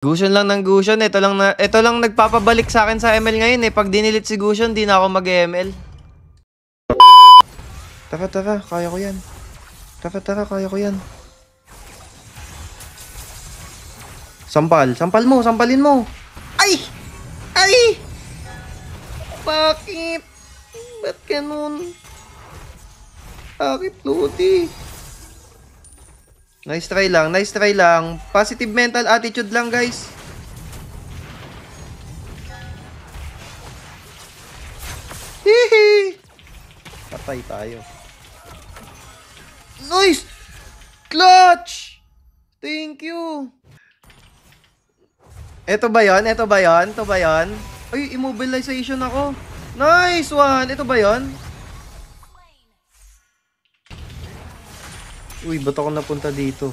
Gusion lang ng Gusion. Ito lang nagpapabalik sa akin sa ML ngayon eh. Pag dinilit si Gusion, di na ako mag-ML. Tara, kaya ko yan. Tara, kaya ko yan. Sampalin mo. Ay! Bakit? Ba't ganun? Bakit, Lodi? Nice try lang. Positive mental attitude lang, guys. Hihi! Patay tayo. Nice! Clutch! Thank you! Ito ba yon? Ay, immobilization ako. Nice one! Ito ba yon? Uy, ba't ako napunta dito?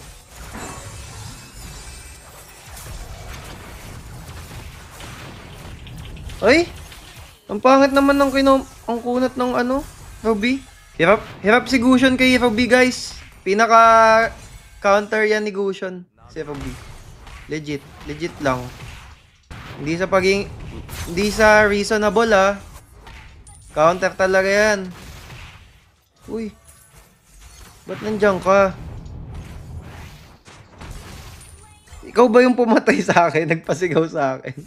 Ay! Ang pangit naman ng ang kunat ng Ruby. Hirap si Gusion kay Ruby, guys. Pinaka counter yan ni Gusion si Ruby. Legit lang. Hindi sa reasonable Counter talaga yan. Uy. Ba't nandiyan ka? Ikaw ba yung pumatay sa akin? Nagpasigaw sa akin.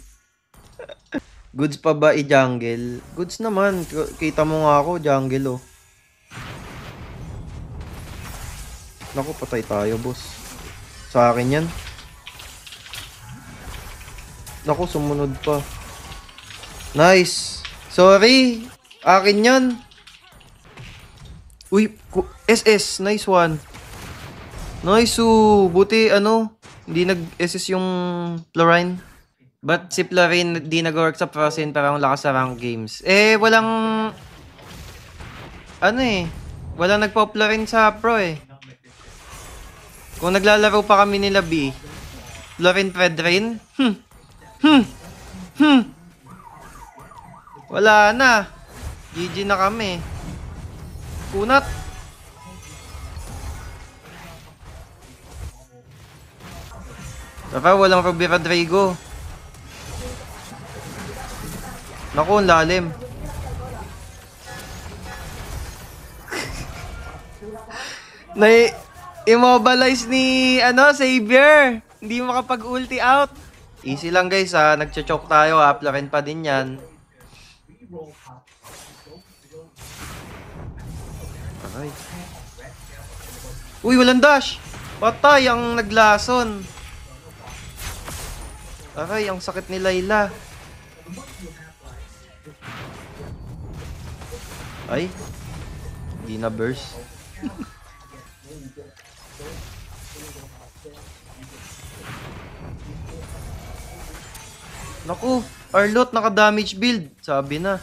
Goods pa ba i-jungle? Goods naman. Kita mo nga ako, jungle Naku, patay tayo, boss. Sa akin yan. Naku, sumunod pa. Nice. Sorry. Akin yan. Uy, SS. Nice one. Nice, buti, hindi nag-SS yung Florine. But si Florine, di nag-work sa Frozen, parang lakas sa rank games. Walang nagpo-Florine sa pro Kung naglalaro pa kami nila B, Florine Fredrin, wala na. GG na kami. Kunat. Saka walang Ruby Rodrigo. Naku, ang lalim. Immobilize ni Xavier. Hindi makapag-ulti out. Easy lang, guys, nagcho-choke tayo, Florine pa din yan. Aray. Uy, walang dash. Patay ang naglason. Aray, ang sakit ni Layla. Ay, hindi na burst. Naku, Arlot naka-damage build. Sabi na.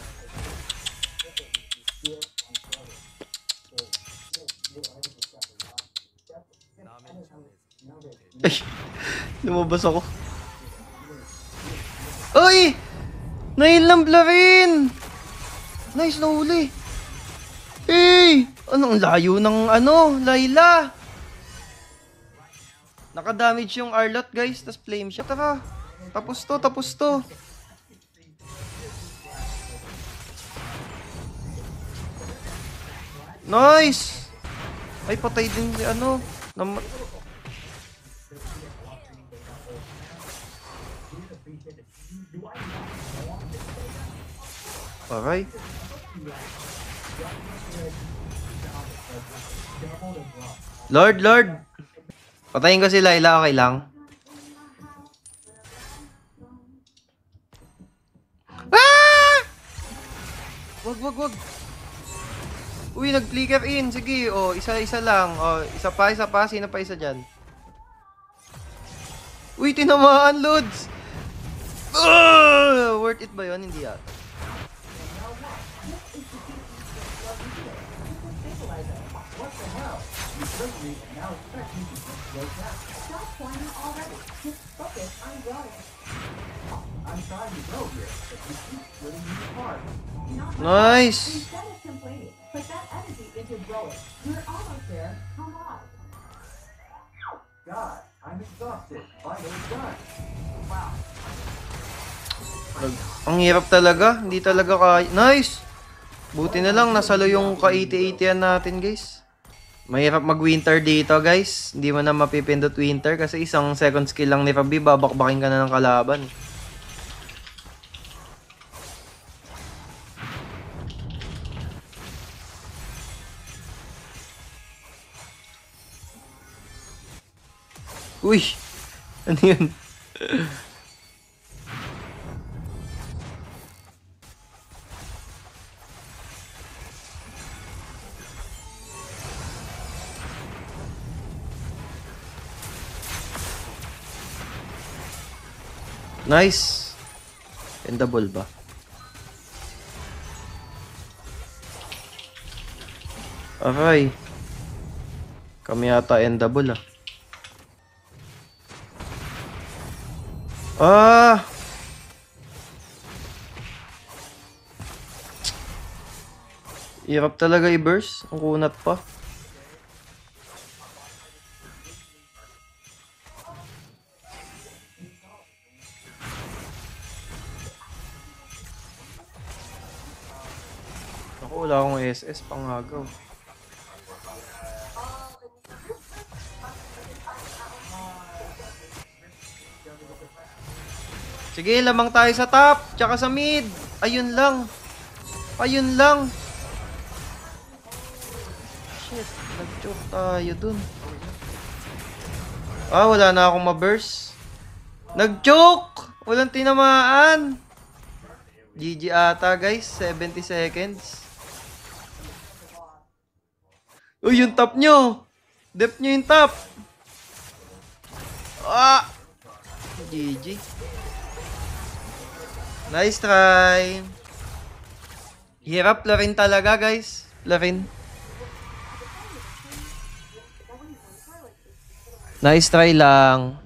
Ay, lumabas ako. Uy! Nailam Florine! Nice, nahuli. Hey! Anong layo ng Layla? Naka-damage yung Arlot, guys. Tas flame shot. Tara. Tapos to. Nice! Ay, patay din si Aray. Lord. Patayin ko si Layla, okay lang? Ah! Wag. Uy, nag-flicker in. Sige, isa-isa lang. Isa pa. Sino pa isa dyan? Uy, tinamaan, Lods! Worth it ba yun? Hindi yata. Nice! God. Ang hirap talaga. Hindi talaga kaya. Nice! Buti na lang, nasalo yung ka-80-80 natin, guys. Mahirap mag-winter dito, guys. Hindi mo na mapipindot winter kasi isang second skill lang ni Fabi, babakbakin ka na ng kalaban. Uy! Ano yun? Nice! Endable ba? Aray. Kami yata endable ah. Ah! Hirap talaga i-burst. Ang kunat pa. Ako, wala akong SS pangagaw. Sige, lamang tayo sa top, tsaka sa mid. Ayun lang. Ayun lang. Shit, nag-choke tayo dun. Ah, wala na akong ma-burst. Nag-choke! Walang tinamaan. GG ata, guys. 70 seconds. Uy, yung top nyo. Dep nyo yung top. Ah! GG. Nice try. Hirap larin talaga, guys. Larin. Nice try lang.